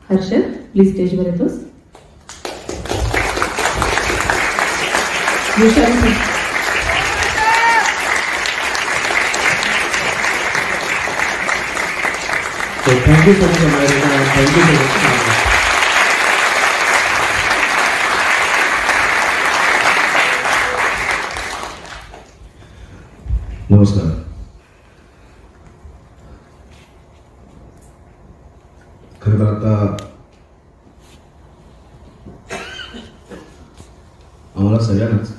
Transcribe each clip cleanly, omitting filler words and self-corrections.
Harshad please स्टेजवर येतोस. So thank you so much, America, and thank you so much. नमस्कार. खरं तर आता आम्हाला सगळ्यांनाच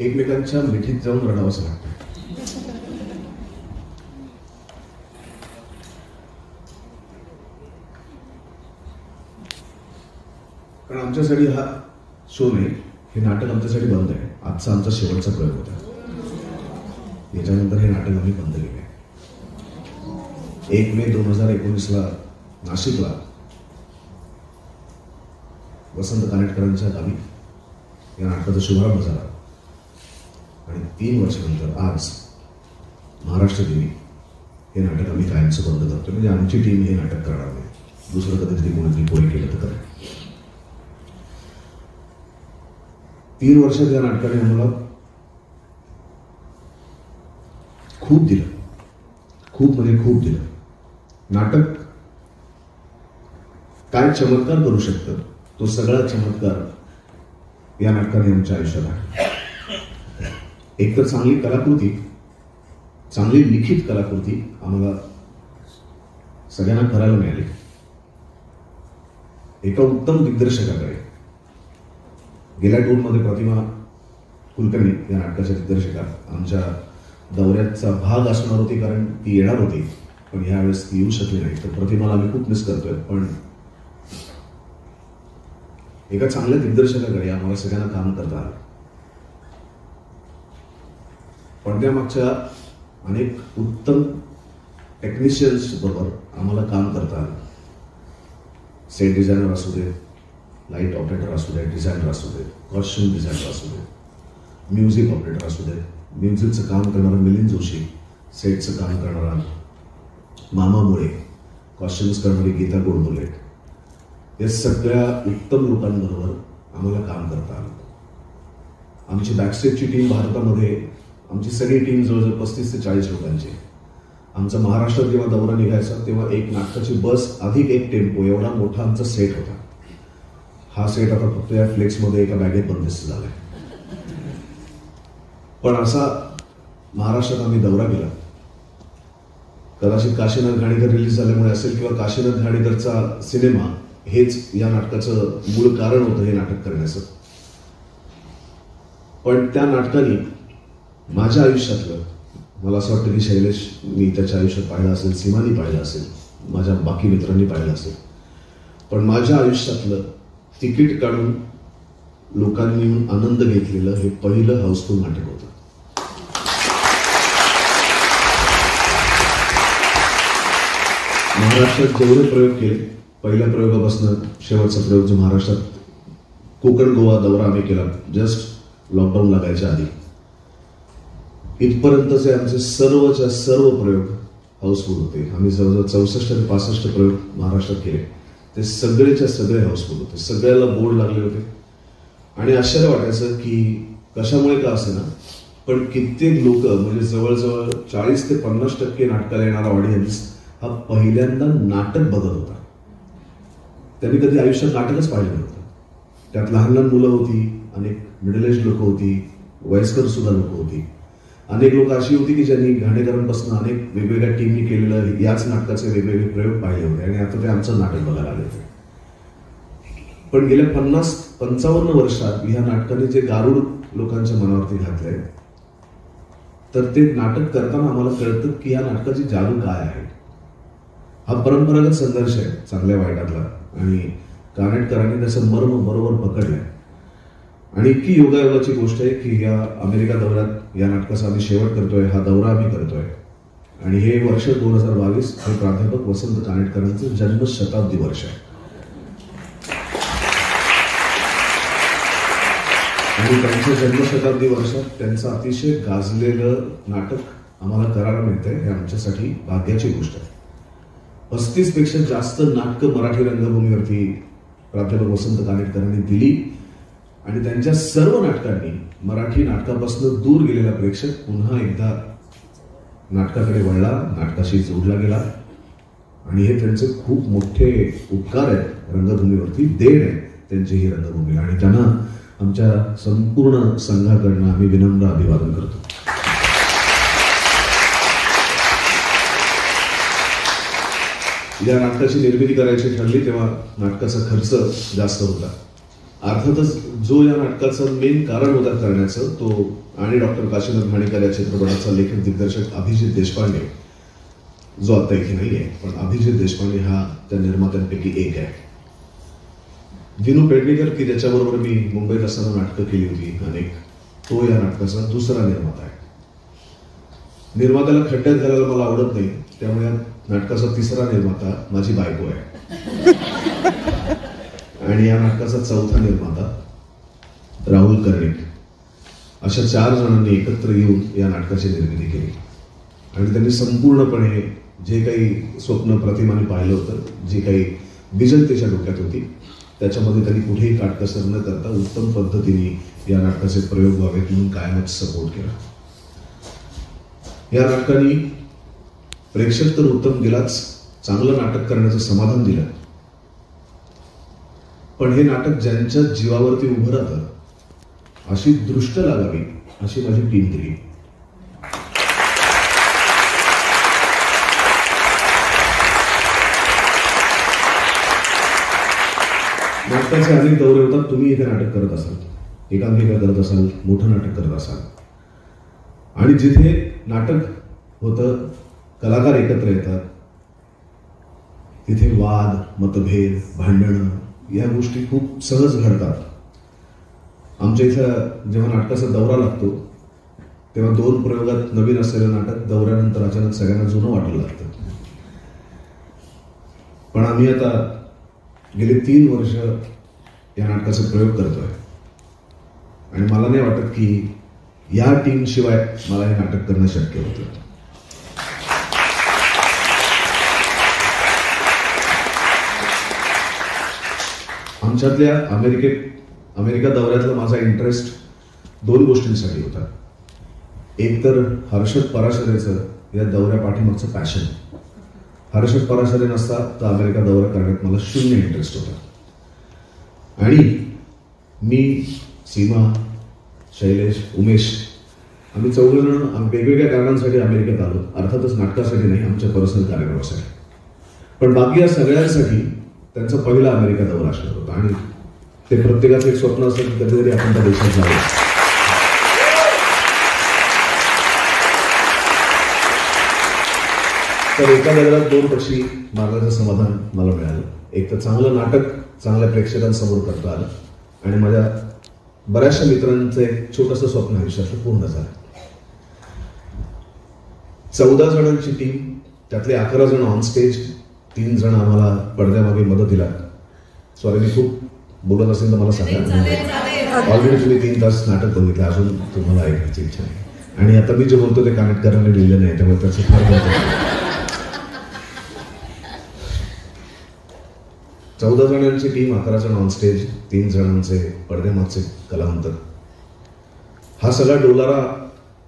एकमेकांच्या मिठीत जाऊन रडावंसं लागतं. कारण आमच्यासाठी हा शो नाही, हे नाटक आमच्यासाठी बंद आहे. आजचा आमचा शेवटचा प्रयोग होता. याच्यानंतर हे नाटक आम्ही बंद केले. 1 मे 2019 नाशिकला वसंत कानेटकरांच्या गावी या नाटकाचा शुभारंभ झाला आणि 3 वर्षानंतर आज महाराष्ट्र दिनी हे नाटक आम्ही कायमचं बंद करतो. म्हणजे आमची टीम हे नाटक करणार नाही, दुसरं कधीतरी कोणीतरी कोणी केलं तर करेल. 3 वर्षात या नाटकाने आम्हाला खूप दिलं, खूप म्हणजे खूप दिलं. नाटक काय चमत्कार करू शकतं, तो सगळा चमत्कार या नाटकाने आमच्या आयुष्यात आहे. एकतर चांगली कलाकृती, चांगली लिखित कलाकृती आम्हाला सगळ्यांना करायला मिळाली. एका उत्तम दिग्दर्शकाकडे गेल्या टूरमध्ये प्रतिमा कुलकर्णी या नाटकाच्या दिग्दर्शका आमच्या दौऱ्याचा भाग असणार होती, कारण ती येणार होती पण यावेळेस ती येऊ शकली नाही. तर प्रतिमाला आम्ही खूप मिस करतोय. पण एका चांगल्या दिग्दर्शकाकडे आम्हाला सगळ्यांना काम करता आलं. पडद्यामागच्या अनेक उत्तम टेक्निशियन्स बरोबर आम्हाला काम करता आलं. सेट डिझायनर असू दे, लाईट ऑपरेटर असू दे, डिझायनर असू दे, कॉस्ट्युम डिझायनर असू दे, म्युझिक ऑपरेटर असू दे, म्युझिकचं काम करणारा मिलिंद जोशी, सेटचं काम करणारा मामा मुळे, कॉस्ट्युम्स करणारी गीता गोडबोले, या सगळ्या उत्तम लोकांबरोबर आम्हाला काम करता आलं. आमची बॅकस्टेजची टीम भारतामध्ये, आमची सगळी टीम जवळजवळ 35 ते 40 लोकांची. आमचा महाराष्ट्रात जेव्हा दौरा निघायचा तेव्हा एक नाटकाची बस अधिक एक टेम्पो एवढा मोठा आमचा सेट होता. हा सेट आता फक्त या फ्लेक्समध्ये एका बॅगेत बंदिस्त झालाय. पण असा महाराष्ट्रात आम्ही दौरा केला. कदाचित काशीनाथ घाणेकर रिलीज झाल्यामुळे असेल किंवा काशीनाथ घाणेकरचा सिनेमा हेच या नाटकाचं मूळ कारण होतं हे नाटक करण्याचं. पण त्या नाटकाने माझ्या आयुष्यातलं, मला असं वाटतं की शैलेश मी त्याच्या आयुष्यात पाहिलं असेल, सीमानी पाहिलं असेल, माझ्या बाकी मित्रांनी पाहिलं असेल, पण माझ्या आयुष्यातलं तिकीट काढून लोकांनी येऊन आनंद घेतलेलं हे पहिलं हाऊसफुल नाटक होतं. महाराष्ट्रात जेवढे प्रयोग केले, पहिल्या प्रयोगापासून शेवटचा प्रयोग जो महाराष्ट्रात कोकण गोवा दौरा आम्ही केला जस्ट लॉकडाऊन लागायच्या आधी, इथपर्यंतचे आमचे सर्वच्या सर्व प्रयोग हाऊसफुल होते. आम्ही जवळजवळ 64 ते 65 प्रयोग महाराष्ट्रात केले. ते सगळेच्या सगळे हाऊसफुल होते, सगळ्याला बोर्ड लागले होते. आणि आश्चर्य वाटायचं की कशामुळे का असे ना, पण कित्येक लोक म्हणजे जवळजवळ 40 ते 50% नाटकाला येणारा ऑडियन्स हा पहिल्यांदा नाटक बघत होता. त्यांनी कधी आयुष्यात नाटकच पाहिलं नव्हतं. त्यात लहान लहान मुलं होती, अनेक मिडल एज लोक होती, वयस्कर सुद्धा लोक होती. अनेक लोक अशी होती की ज्यांनी घाणेकरांपासून अनेक वेगवेगळ्या टीमनी केलेलं याच नाटकाचे वेगवेगळे प्रयोग पाहिले होते आणि आता ते आमचं नाटक बघायला आले होते. पण गेल्या 50-55 वर्षात ह्या नाटकाने जे गारुड लोकांच्या मनावरती घातलंय, तर ते नाटक करताना आम्हाला कळतं की या नाटकाची जादू काय आहे. हा परंपरागत संघर्ष आहे चांगल्या वाईटातला, आणि कानेटकरांनी त्याचं मर्म बरोबर पकडलंय. आणि इतकी योगायोगाची गोष्ट आहे की या अमेरिका दौऱ्यात या नाटकाचा आम्ही शेवट करतोय, हा दौरा आम्ही करतोय. आणि हे वर्ष 2022 हे प्राध्यापक वसंत कानेटकरांचं जन्मशताब्दी वर्ष आहे. आणि त्यांच्या जन्मशताब्दी वर्षात त्यांचं अतिशय गाजलेलं नाटक आम्हाला करायला मिळतंय हे आमच्यासाठी भाग्याची गोष्ट आहे. 35 पेक्षा जास्त नाटकं मराठी रंगभूमीवरती प्राध्यापक वसंत कानेटकरांनी दिली आणि त्यांच्या सर्व नाटकांनी मराठी नाटकापासून दूर गेलेला प्रेक्षक पुन्हा एकदा नाटकाकडे वळला, नाटकाशी जोडला गेला आणि हे त्यांचे खूप मोठे उपकार आहेत रंगभूमीवरती, देण आहे त्यांची ही रंगभूमीला आणि त्यांना आमच्या संपूर्ण संघाकडनं आम्ही विनम्र अभिवादन करतो. या नाटकाची निर्मिती करायची ठरली तेव्हा नाटकाचा खर्च जास्त होता. अर्थातच जो या नाटकाचं मेन कारण होता करण्याचं तो आणि डॉक्टर काशीनाथ घाणेकर या चित्रपटाचा लेखक दिग्दर्शक अभिजित देशपांडे, जो आता इथे नाही आहे, पण अभिजित देशपांडे हा त्या निर्मात्यांपैकी एक आहे. विनू पेडणेकर की त्याच्याबरोबर मी मुंबईत असताना नाटकं केली होती अनेक, तो या नाटकाचा दुसरा निर्माता आहे. निर्मात्याला खड्ड्यात घालायला मला आवडत नाही, त्यामुळे या नाटकाचा तिसरा निर्माता माझी बायको आहे आणि या नाटकाचा चौथा निर्माता राहुल कर्णिक. अशा 4 जणांनी एकत्र येऊन या नाटकाची निर्मिती केली आणि त्यांनी संपूर्णपणे जे काही स्वप्न प्रतिमाने पाहिलं होतं, जी काही विजन त्याच्या डोक्यात होती, त्याच्यामध्ये त्यांनी कुठेही काटकसर न करता उत्तम पद्धतीने या नाटकाचे प्रयोग व्हावेत म्हणून कायमच सपोर्ट केला. या नाटकाने प्रेक्षक तर उत्तम गेलाच, चांगलं नाटक करण्याचं समाधान दिलं, पण हे नाटक ज्यांच्या जीवावरती उभं राहतं अशी दृष्ट लागावी अशी माझी टीम केली. नाटकाचे अनेक दौरे होतात. तुम्ही इथे नाटक करत असाल, एकांकिका करत असाल, मोठं नाटक करत असाल आणि जिथे नाटक होतं, कलाकार एकत्र येतात, तिथे वाद, मतभेद, भांडणं या गोष्टी खूप सहज घडतात. आमच्या इथं जेव्हा नाटकाचा दौरा लागतो तेव्हा 2 प्रयोगात नवीन असलेलं नाटक दौऱ्यानंतर अचानक सगळ्यांना जुनं वाटायला लागतं. पण आम्ही आता गेले 3 वर्ष या नाटकाचे प्रयोग करतोय आणि मला नाही वाटत की या टीम शिवाय मला हे नाटक करणं शक्य होतं. आमच्यातल्या अमेरिका दौऱ्यातला माझा इंटरेस्ट 2 गोष्टींसाठी होता. एक तर हर्षद पराशरेचं या दौऱ्या पाठीमागचं पॅशन. हर्षद पराशरे नसता तर अमेरिका दौरा करण्यात मला 0 इंटरेस्ट होता आणि मी, सीमा, शैलेश, उमेश आम्ही 4 जण वेगवेगळ्या कारणांसाठी अमेरिकेत आलो. अर्थातच नाटकासाठी नाही, आमच्या पर्सनल कार्यक्रमासाठी. पण बाकी या सगळ्यांसाठी त्यांचा पहिला अमेरिका दौरा असणार होता आणि ते प्रत्येकाचं एक स्वप्न असतं की कधीतरी आपण त्या देशात जावं. तर एका दगडात 2 पक्षी मारण्याचं समाधान मला मिळालं. एक तर चांगलं नाटक चांगल्या प्रेक्षकांसमोर करता आलं आणि माझ्या बऱ्याचशा मित्रांचं एक छोटंसं स्वप्न आयुष्यातलं पूर्ण झालं. 14 जणांची टीम, त्यातले 11 जण ऑन स्टेज, 3 जण आम्हाला पडद्यामागे मदतीला. सॉरी, मी खूप बोलत असेल तर मला सांगा. ऑलरेडी तुम्ही 3 तास नाटक बघितलं, अजून तुम्हाला ऐकायची इच्छा आहे आणि आता मी जे बोलतो ते कानेटकरांनी लिहिलं नाही, त्यामुळे त्याचं फार महत्त्व. 14 जणांची टीम, 11 जण ऑन स्टेज, 3 जणांचे पडद्यामागचे कलावंत. हा सगळा डोलारा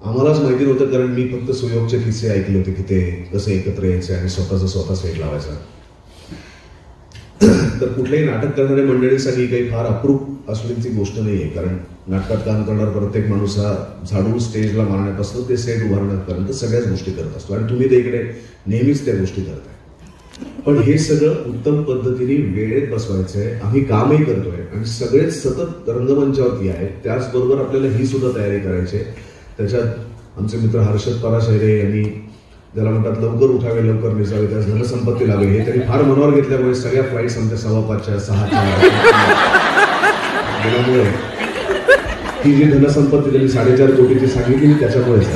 आम्हालाच माहिती नव्हतं, कारण मी फक्त सुयोगचे किस्से ऐकले होते की ते कसे एकत्र यायचे आणि स्वतः सेट लावायचा. तर कुठल्याही नाटक करणाऱ्या मंडळीसाठी काही फार अप्रूप असण्याची गोष्ट नाहीये, कारण नाटकात काम करणारा प्रत्येक माणूस हा झाडून स्टेजला मारण्यापासून ते सेट उभारण्यापर्यंत सगळ्याच गोष्टी करत असतो आणि तुम्ही ते इकडे नेहमीच त्या गोष्टी करताय. पण हे सगळं उत्तम पद्धतीने वेळेत बसवायचंय. आम्ही कामही करतोय आणि सगळेच सतत रंगमंचावरती आहेत. त्याचबरोबर आपल्याला ही सुद्धा तयारी करायची आहे. त्याच्यात आमचे मित्र हर्षद पराशरे यांनी ज्याला म्हणतात लवकर उठावे लवकर निसावे, त्यास धनसंपत्ती लावे, हे त्यांनी फार मनावर घेतल्यामुळे सगळ्या फ्लाईट्स आमच्या 5:15च्या 6च्या गेल्यामुळे ही जी धनसंपत्ती त्यांनी 4.5 कोटीची सांगितली त्याच्यामुळेच.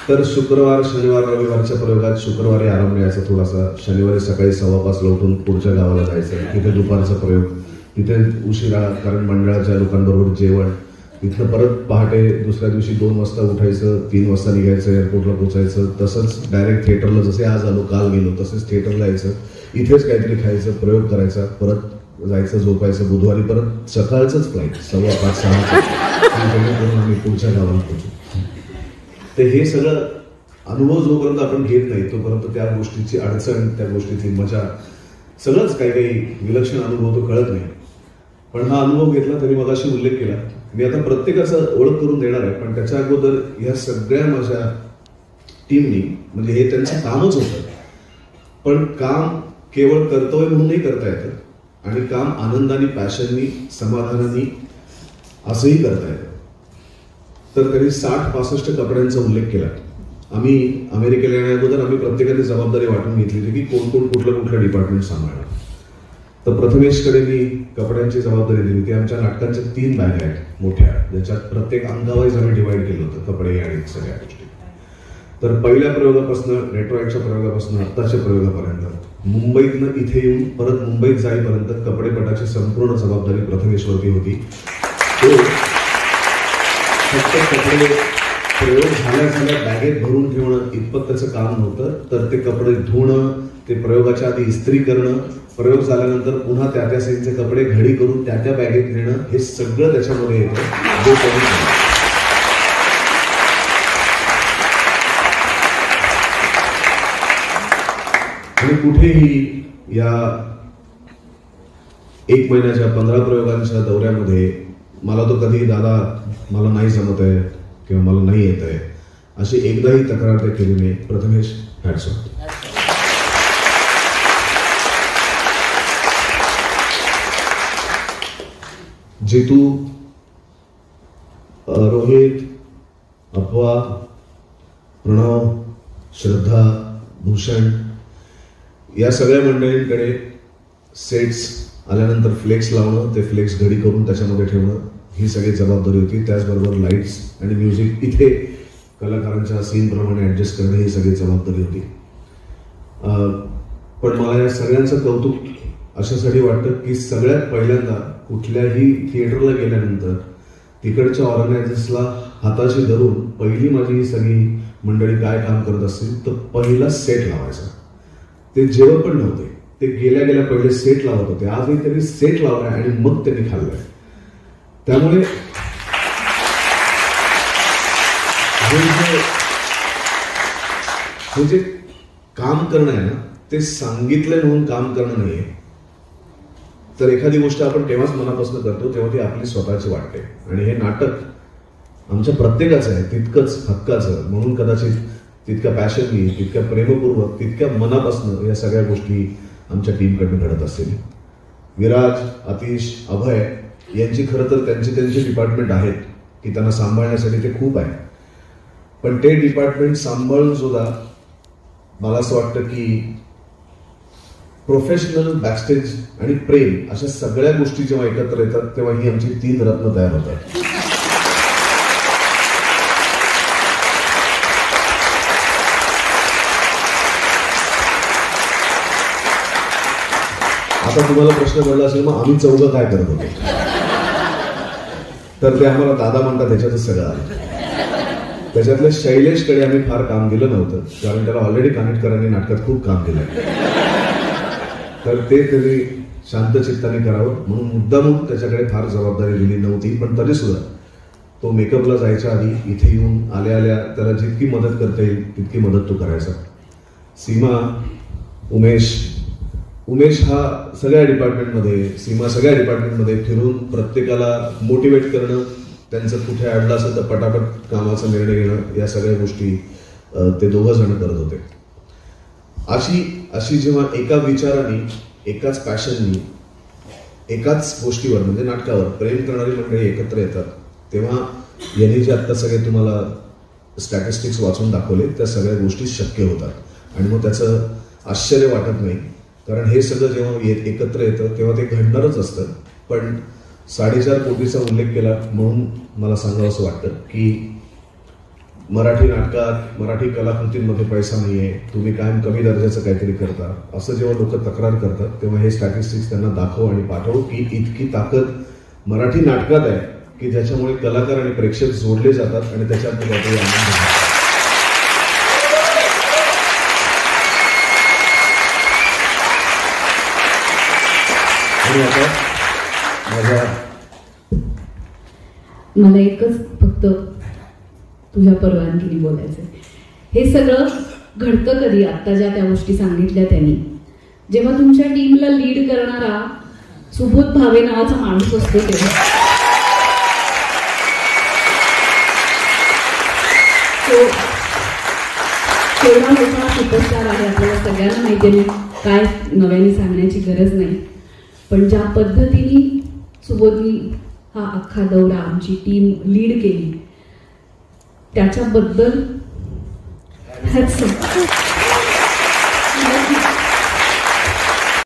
तर शुक्रवार, शनिवार, रविवारच्या प्रयोगात शुक्रवारी आराम मिळायचा थोडासा, शनिवारी सकाळी 5:15 उठून पुढच्या गावाला जायचं, तिथे दुपारचा प्रयोग, तिथे उशिरा, कारण मंडळाच्या लोकांबरोबर जेवण, तिथनं परत पहाटे दुसऱ्या दिवशी 2 वाजता उठायचं, 3 वाजता निघायचं, एअरपोर्टला पोचायचं, तसंच डायरेक्ट थिएटरला, जसे आज आलो काल गेलो तसेच थिएटरला यायचं, इथेच काहीतरी खायचं, प्रयोग करायचा, परत जायचं, झोपायचं, बुधवारी परत सकाळचंच फ्लाईट 5:15 आम्ही पुढच्या गावाला पोहोचू. तर हे सगळं अनुभव जोपर्यंत आपण घेत नाही तोपर्यंत त्या गोष्टीची अडचण, त्या गोष्टीची मजा, सगळंच काही काही विलक्षण अनुभव तो कळत नाही. पण हा अनुभव घेतला तरी मगाशी उल्लेख केला, मी आता प्रत्येकाचं ओळख करून देणार आहे, पण त्याच्या अगोदर ह्या सगळ्या माझ्या टीमनी, म्हणजे हे त्यांचं कामच होतं, पण काम केवळ कर्तव्य म्हणूनही करता येतं आणि काम आनंदाने, पॅशननी, समाधानाने असंही करता येतं. तर त्यांनी 60-65 कपड्यांचा उल्लेख केला. आम्ही अमेरिकेला येण्याअगोदर आम्ही प्रत्येकाने जबाबदारी वाटून घेतली होती की कोण कोण कुठलं डिपार्टमेंट सांभाळणार. तर प्रथमेशकडे मी कपड्यांची जबाबदारी दिली. ती आमच्या नाटकांच्या 3 बॅग आहेत मोठ्या, ज्याच्यात प्रत्येक अंगावाईज आम्ही डिवाइड केलं होतं कपडे आणि सगळ्या गोष्टी. तर पहिल्या प्रयोगापासून, रेट्रोएक्टच्या प्रयोगापासून आत्ताच्या प्रयोगापर्यंत, मुंबईतनं इथे येऊन परत मुंबईत जाईपर्यंत कपडेपटाची संपूर्ण जबाबदारी प्रथमेशवरती होती. तो फक्त कपडे प्रयोग झाल्या बॅगेत भरून ठेवणं इतपत त्याचं काम नव्हतं, तर ते कपडे धुणं, ते प्रयोगाच्या आधी इस्त्री करणं, प्रयोग झाल्यानंतर पुन्हा त्या सीनचे कपडे घडी करून त्या बॅगेत नेणं, हे सगळं त्याच्यामध्ये येतं जे त्यांनी. आणि कुठेही या 1 महिन्याच्या 15 प्रयोगांच्या दौऱ्यामध्ये मला तो कधी दादा मला नाही जमत आहे किंवा मला नाही येत आहे अशी एकदाही तक्रार ते केली नाही. Prathamesh, hats off. जितू, रोहित, अप्पा, प्रणव, श्रद्धा, भूषण या सगळ्या मंडळींकडे सेट्स आल्यानंतर फ्लेक्स लावणं, ते फ्लेक्स घडी करून त्याच्यामध्ये ठेवणं, ही सगळी जबाबदारी होती. त्याचबरोबर लाईट्स आणि म्युझिक इथे कलाकारांच्या सीनप्रमाणे ॲडजस्ट करणं, ही सगळी जबाबदारी होती. पण मला या सगळ्यांचं कौतुक अशासाठी वाटतं की सगळ्यात पहिल्यांदा कुठल्याही थिएटरला गेल्यानंतर तिकडच्या ऑर्गनायझर्सला हाताशी धरून पहिली माझी ही सगळी मंडळी काय काम करत असतील तर पहिला सेट लावायचा. ते जेवण पण नव्हते, ते गेल्या गेल्या पहिले सेट लावत होते. आजही त्यांनी सेट लावलाय आणि मग त्यांनी खाल्लंय. त्यामुळे हे जे काम करणं आहे ना, ते सांगितलं म्हणून काम करणं नाहीये. तर एखादी गोष्ट आपण तेव्हाच मनापासून करतो तेव्हा ती आपली स्वतःची वाटते. आणि हे नाटक आमच्या प्रत्येकाचं आहे, तितकंच हक्काचं, म्हणून कदाचित तितक्या पॅशननी, तितक्या प्रेमपूर्वक, तितक्या मनापासून या सगळ्या गोष्टी आमच्या टीमकडून घडत असतील. विराज, आतिश, अभय यांची खरं तर त्यांची डिपार्टमेंट आहेत की त्यांना सांभाळण्यासाठी ते खूप आहे. पण ते डिपार्टमेंट सांभाळून सुद्धा मला असं वाटतं की प्रोफेशनल, बॅकस्टेज आणि प्रेम अशा सगळ्या गोष्टी जेव्हा एकत्र येतात तेव्हा ही आमची 3 रत्न तयार होतात. आता तुम्हाला प्रश्न पडला असेल मग आम्ही 4 काय करत होतो, तर ते आम्हाला दादा म्हणतात त्याच्यातच सगळं आलं. त्याच्यातल्या शैलेशकडे आम्ही फार काम दिलं नव्हतं, कारण त्याला ऑलरेडी कानेटकरांनी नाटकात खूप काम दिलं, तर ते त्यांनी शांत चित्ताने करावं म्हणून मुद्दामून त्याच्याकडे फार जबाबदारी दिली नव्हती. पण तरी सुद्धा तो मेकअपला जायच्या आधी इथे येऊन आल्या आल्या त्याला जितकी मदत करता येईल तितकी मदत तो करायचा. सीमा, उमेश हा सगळ्या डिपार्टमेंटमध्ये फिरून प्रत्येकाला मोटिवेट करणं, त्यांचं कुठे अडलं असेल तर पटापट कामाचा निर्णय घेणं, या सगळ्या गोष्टी ते 2 जण करत होते. अशी जेव्हा एका विचाराने, एकाच पॅशननी, एकाच गोष्टीवर म्हणजे नाटकावर प्रेम करणारी मंडळी एकत्र येतात तेव्हा यांनी जे आत्ता सगळे तुम्हाला स्टॅटिस्टिक्स वाचून दाखवले त्या सगळ्या गोष्टी शक्य होतात. आणि मग त्याचं आश्चर्य वाटत नाही, कारण हे सगळं जेव्हा एकत्र येतं तेव्हा ते घडणारच असतं. पण 4.5 कोटीचा उल्लेख केला म्हणून मला सांगावं असं वाटतं की मराठी नाटकात मराठी कलाकृतींमध्ये पैसा नाहीये, तुम्ही कायम कमी दर्जाचं काहीतरी करता, असं जेव्हा लोक तक्रार करतात तेव्हा हे स्टॅटिस्टिक्स त्यांना दाखव आणि पाठव की इतकी ताकद मराठी नाटकात आहे की ज्याच्यामुळे कलाकार आणि प्रेक्षक जोडले जातात आणि त्याच्यात काहीतरी आनंद होतो. आणि आता मला एकच फक्त तुझ्या परवानगीने बोलायचंय. हे सगळं घडतं कधी? आत्ता ज्या त्या गोष्टी सांगितल्या त्यांनी, जेव्हा तुमच्या टीमला लीड करणारा सुबोध भावे नावाचा माणूस असतो तेव्हा. तो केवढा मोठा सुपरस्टार आहे आपल्याला सगळ्यांना माहिती आहे, काय नव्याने सांगण्याची गरज नाही. पण ज्या पद्धतीने सुबोधनी हा अख्खा दौरा आमची टीम लीड केली त्याच्याबद्दल